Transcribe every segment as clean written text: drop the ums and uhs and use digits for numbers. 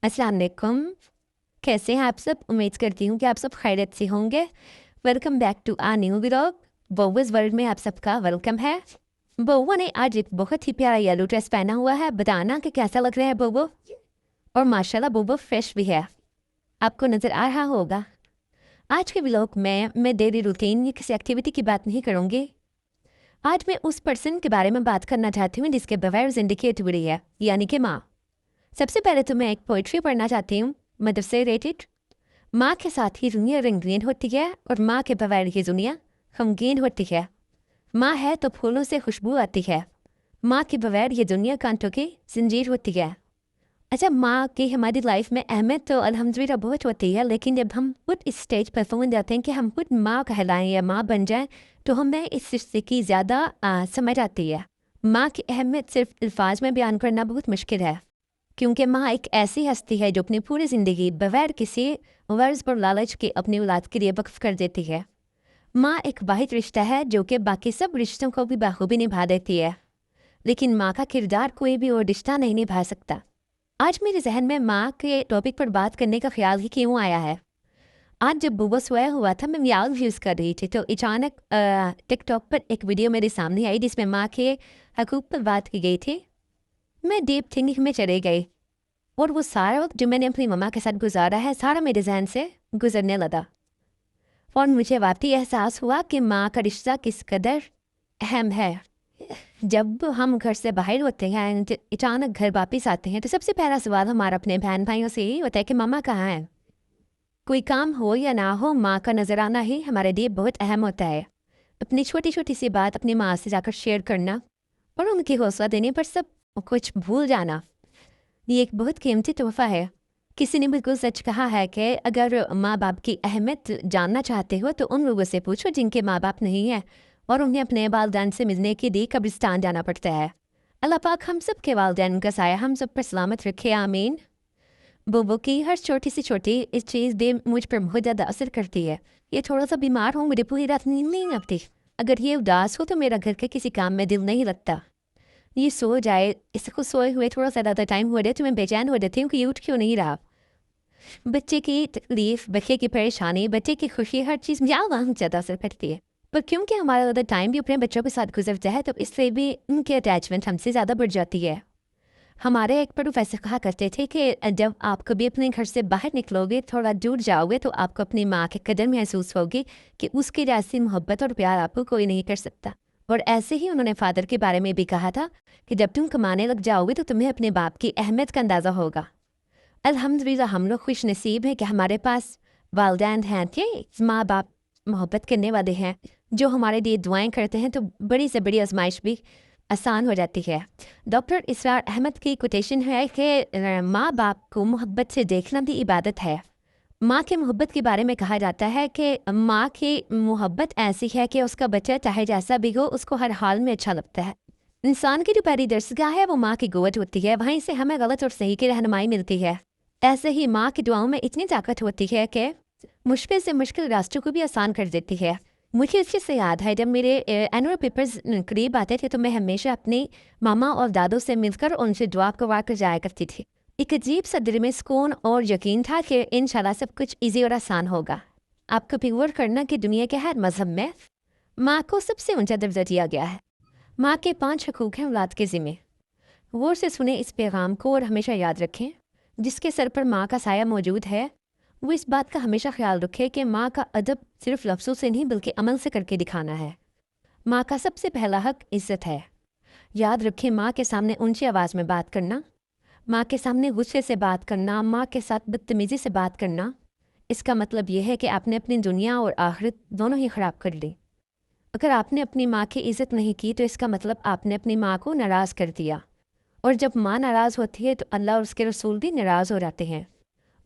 अस्सलाम वालेकुम। कैसे हैं आप सब? उम्मीद करती हूँ कि आप सब खैरियत से होंगे। Welcome back to a new vlog. Baua's world में आप सबका वेलकम है। बउआ ने आज एक बहुत ही प्यारा येलो ड्रेस पहना हुआ है। बताना कि कैसा लग रहा है बउआ। और माशाल्लाह बउआ फ्रेश भी है, आपको नज़र आ रहा होगा। आज के व्लॉग में मैं डेली रूटीन या किसी एक्टिविटी की बात नहीं करूँगी। आज मैं उस पर्सन के बारे में बात करना चाहती हूँ जिसके बगैर ज़िंदगी अधूरी है, यानी कि माँ। सबसे पहले तो मैं एक पोइट्री पढ़ना चाहती हूँ, मदर से रिलेटेड। माँ के साथ ही दुनिया रंगीन होती है और माँ के बगैर ये दुनिया गमगीन होती है। माँ है तो फूलों से खुशबू आती है, माँ के बगैर ये दुनिया कांटों की जंजीर होती है। अच्छा, माँ की हमारी लाइफ में अहमियत तो अल्हम्दुलिल्लाह बहुत होती है, लेकिन जब हम खुद इस स्टेज पर पहुँच जाते हैं कि हम खुद माँ कहलाएं या माँ बन जाएं, तो हमें इस रिश्ते की ज़्यादा समझ आती है। माँ की अहमियत सिर्फ अल्फाज में बयान करना बहुत मुश्किल है, क्योंकि माँ एक ऐसी हस्ती है जो अपनी पूरी ज़िंदगी बगैर किसी वर्ज पर लालच के अपनी औलाद के लिए वक्फ कर देती है। माँ एक वाहिद रिश्ता है जो कि बाकी सब रिश्तों को भी बखूबी निभा देती है, लेकिन माँ का किरदार कोई भी और रिश्ता नहीं निभा सकता। आज मेरे जहन में माँ के टॉपिक पर बात करने का ख्याल ही क्यों आया है। आज जब बुआ सोया हुआ था, मैं व्याग यूज़ कर रही थी, तो अचानक टिकटॉक पर एक वीडियो मेरे सामने आई जिसमें माँ के हकूक़ पर बात की गई थी। मैं डीप थिंकिंग में चले गई और वो सारा वक्त जो मैंने अपनी मम्मा के साथ गुजारा है, सारा मेरे जहन से गुजरने लगा। और मुझे वाकई एहसास हुआ कि माँ का रिश्ता किस कदर अहम है। जब हम घर से बाहर होते हैं, अचानक घर वापस आते हैं, तो सबसे पहला सवाल हमारा अपने बहन भाइयों से यही होता है कि मम्मा कहाँ है। कोई काम हो या ना हो, माँ का नज़र आना ही हमारे लिए बहुत अहम होता है। अपनी छोटी छोटी सी बात अपनी माँ से जाकर शेयर करना और उनकी हौसला देने पर सब कुछ भूल जाना, ये एक बहुत कीमती तोहफा है। किसी ने बिल्कुल सच कहा है कि अगर माँ बाप की अहमियत जानना चाहते हो तो उन लोगों से पूछो जिनके माँ बाप नहीं हैं और उन्हें अपने वालदैन से मिलने के लिए कब्रिस्तान जाना पड़ता है। अल्लाह पाक हम सब के वालदैन का साया हम सब पर सलामत रखे, आमीन। बुबू की हर छोटी सी छोटी इस चीज़ भी मुझ पर बहुत ज़्यादा असर करती है। ये थोड़ा सा बीमार हो, मुझे पूरी रात नींद नहीं आती। अगर ये उदास हो तो मेरा घर के किसी काम में दिल नहीं लगता। ये सो जाए, इसको सोए हुए थोड़ा सा ज़्यादा टाइम हो जाए तो मैं बेचैन हो जाती हूँ कि ये उठ क्यों नहीं रहा। बच्चे की तकलीफ, बच्चे की परेशानी, बच्चे की खुशी, हर चीज़ मुझे बहुत ज़्यादा असर करती है। पर क्योंकि हमारा ज़्यादा टाइम भी अपने बच्चों के साथ गुजरता है, तो इससे भी उनकी अटैचमेंट हमसे ज़्यादा बढ़ जाती है। हमारे एक प्रोफेसर कहा करते थे कि जब आप कभी अपने घर से बाहर निकलोगे, थोड़ा दूर जाओगे, तो आपको अपनी माँ के कदर महसूस होगी कि उसकी जैसी मोहब्बत और प्यार आपको कोई नहीं कर सकता। और ऐसे ही उन्होंने फादर के बारे में भी कहा था कि जब तुम कमाने लग जाओगे तो तुम्हें अपने बाप की अहमियत का अंदाज़ा होगा। अल्हम्दुलिल्लाह हम लोग खुश नसीब हैं कि हमारे पास वालदैन हैं, कि माँ बाप मोहब्बत करने वाले हैं, जो हमारे लिए दुआएं करते हैं, तो बड़ी से बड़ी आजमाइश भी आसान हो जाती है। डॉक्टर इसरार अहमद की कोटेशन है कि माँ बाप को मोहब्बत से देखना भी इबादत है। माँ की मोहब्बत के बारे में कहा जाता है कि माँ की मोहब्बत ऐसी है कि उसका बच्चा चाहे जैसा भी हो उसको हर हाल में अच्छा लगता है। इंसान की जो पहली दरसगाह है वो माँ की गोद होती है, वहीं से हमें गलत और सही की रहनुमाई मिलती है। ऐसे ही माँ की दुआओं में इतनी ताकत होती है कि मुश्किल से मुश्किल रास्तों को भी आसान कर देती है। मुझे इस चीज़ से याद है, जब मेरे एनुअल पेपर्स करीब आते थे तो मैं हमेशा अपनी मामा और दादों से मिलकर उनसे दुआ करवा कर जाया करती थी। एक अजीब सा दिल में सुकून और यकीन था कि इंशाल्लाह सब कुछ इजी और आसान होगा। आपको भी गौर करना कि दुनिया के हर मजहब में माँ को सबसे ऊंचा दर्जा दिया गया है। माँ के 5 हकूक़ हैं औलाद के ज़िम्मे। गौर से सुने इस पैगाम को और हमेशा याद रखें, जिसके सर पर माँ का साया मौजूद है वो इस बात का हमेशा ख्याल रखे कि माँ का अदब सिर्फ लफ्ज़ों से नहीं बल्कि अमल से करके दिखाना है। माँ का सबसे पहला हक इज़्ज़त है। याद रखें, माँ के सामने ऊंची आवाज़ में बात करना, माँ के सामने गुस्से से बात करना, माँ के साथ बदतमीज़ी से बात करना, इसका मतलब यह है कि आपने अपनी दुनिया और आखिरत दोनों ही ख़राब कर ली। अगर आपने अपनी माँ की इज़्ज़त नहीं की तो इसका मतलब आपने अपनी माँ को नाराज़ कर दिया, और जब माँ नाराज़ होती है तो अल्लाह और उसके रसूल भी नाराज़ हो जाते हैं।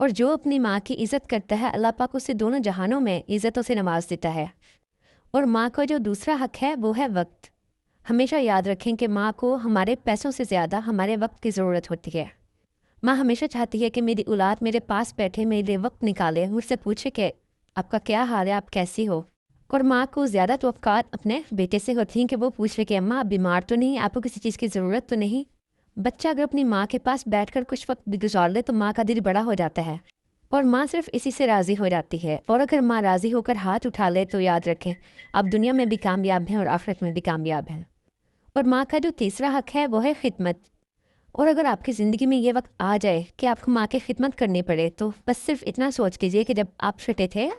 और जो अपनी माँ की इज़्ज़त करता है, अल्लाह पाक उसे दोनों जहानों में इज़्ज़तों से नवाज देता है। और माँ का जो दूसरा हक है वो है वक्त। हमेशा याद रखें कि माँ को हमारे पैसों से ज़्यादा हमारे वक्त की ज़रूरत होती है। माँ हमेशा चाहती है कि मेरी औलाद मेरे पास बैठे मेरे लिए वक्त निकाले, मुझसे पूछे कि आपका क्या हाल है, आप कैसी हो। और माँ को ज़्यादा तवक्कात अपने बेटे से होती हैं कि वो पूछ रहे कि अम्मा आप बीमार तो नहीं, आपको किसी चीज़ की ज़रूरत तो नहीं। बच्चा अगर अपनी माँ के पास बैठकर कुछ वक्त भी गुजार ले तो माँ का दिल बड़ा हो जाता है और माँ सिर्फ इसी से राज़ी हो जाती है। और अगर माँ राज़ी होकर हाथ उठा ले तो याद रखें, आप दुनिया में भी कामयाब हैं और आखिरत में भी कामयाब हैं। और माँ का जो तीसरा हक है वो है खिदमत। और अगर आपकी ज़िंदगी में ये वक्त आ जाए कि आपको माँ की खिदमत करनी पड़े तो बस सिर्फ इतना सोच कीजिए कि जब आप छोटे थे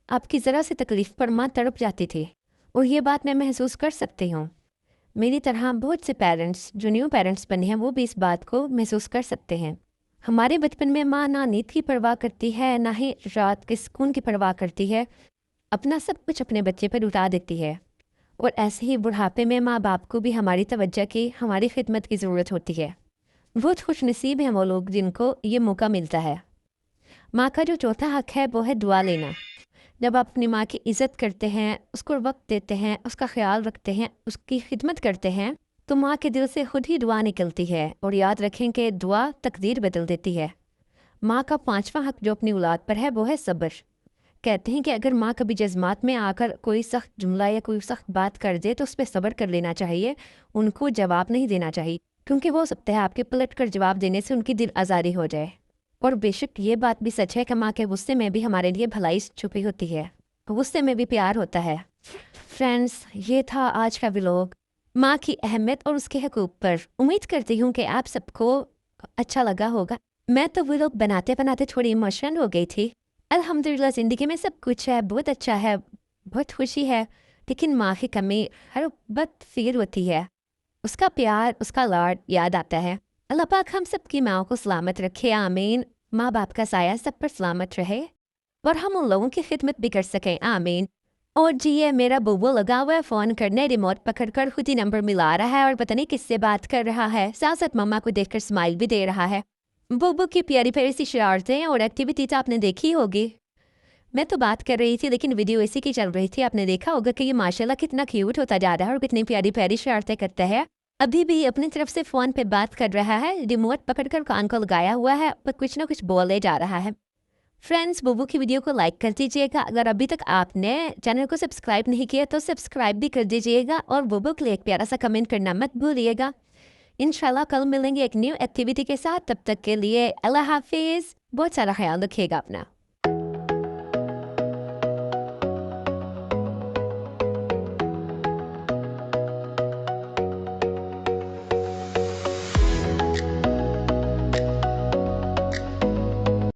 आपकी ज़रा सी तकलीफ़ पर माँ तड़प जाती थी। और ये बात मैं महसूस कर सकती हूँ। मेरी तरह बहुत से पेरेंट्स जो न्यू पेरेंट्स बने हैं वो भी इस बात को महसूस कर सकते हैं। हमारे बचपन में माँ ना नींद की परवाह करती है ना ही रात के सुकून की परवाह करती है, अपना सब कुछ अपने बच्चे पर उठा देती है। और ऐसे ही बुढ़ापे में माँ बाप को भी हमारी तवज्जो की, हमारी खिदमत की ज़रूरत होती है। बहुत खुश नसीब हैं वो लोग जिनको ये मौका मिलता है। माँ का जो चौथा हक है वो है दुआ लेना। जब आप अपनी माँ की इज़्ज़त करते हैं, उसको वक्त देते हैं, उसका ख्याल रखते हैं, उसकी खिदमत करते हैं तो माँ के दिल से खुद ही दुआ निकलती है। और याद रखें कि दुआ तकदीर बदल देती है। माँ का पांचवा हक जो अपनी औलाद पर है वो है सब्र। कहते हैं कि अगर माँ कभी जज्बात में आकर कोई सख्त जुमला या कोई सख्त बात कर दे तो उस पर सब्र कर लेना चाहिए, उनको जवाब नहीं देना चाहिए, क्योंकि वो सकता है आपके पलट कर जवाब देने से उनकी दिल आज़ारी हो जाए। और बेशक ये बात भी सच है कि माँ के गुस्से में भी हमारे लिए भलाई छुपी होती है, गुस्से में भी प्यार होता है। फ्रेंड्स, ये था आज का व्लॉग माँ की अहमियत और उसके हकूक़ पर। उम्मीद करती हूँ कि आप सबको अच्छा लगा होगा। मैं तो व्लॉग बनाते बनाते थोड़ी इमोशनल हो गई थी। अल्हम्दुलिल्लाह ज़िंदगी में सब कुछ है, बहुत अच्छा है, बहुत खुशी है, लेकिन माँ की कमी हर वक्त फील होती है। उसका प्यार, उसका लाड याद आता है। अल्लाह पाक हम सब की माँ को सलामत रखे, आमीन। माँ बाप का साया सब पर सलामत रहे और हम उन लोगों की खिदमत भी कर सकें, आमीन। और जी ये मेरा बुब्बू लगा हुआ है फ़ोन करने, रिमोट पकड़कर खुद ही नंबर मिला रहा है और पता नहीं किससे बात कर रहा है। साथ साथ मम्मा को देखकर स्माइल भी दे रहा है। बुब्बू की प्यारी प्यारी सी शरारतें और एक्टिविटी तो आपने देखी होगी। मैं तो बात कर रही थी लेकिन वीडियो इसी की चल रही थी। आपने देखा होगा कि ये माशाल्लाह कितना क्यूट होता जा रहा है और कितनी प्यारी प्यारी शरारतें करता है। अभी भी अपनी तरफ से फ़ोन पे बात कर रहा है, रिमोट पकड़कर कान को लगाया हुआ है, पर कुछ ना कुछ बोले जा रहा है। फ्रेंड्स, बुब्बू की वीडियो को लाइक कर दीजिएगा। अगर अभी तक आपने चैनल को सब्सक्राइब नहीं किया तो सब्सक्राइब भी कर दीजिएगा और बुब्बू के लिए एक प्यारा सा कमेंट करना मत भूलिएगा। इंशाल्लाह कल मिलेंगे एक न्यू एक्टिविटी के साथ। तब तक के लिए अल्लाह हाफिज़। बहुत सारा ख्याल रखिएगा अपना।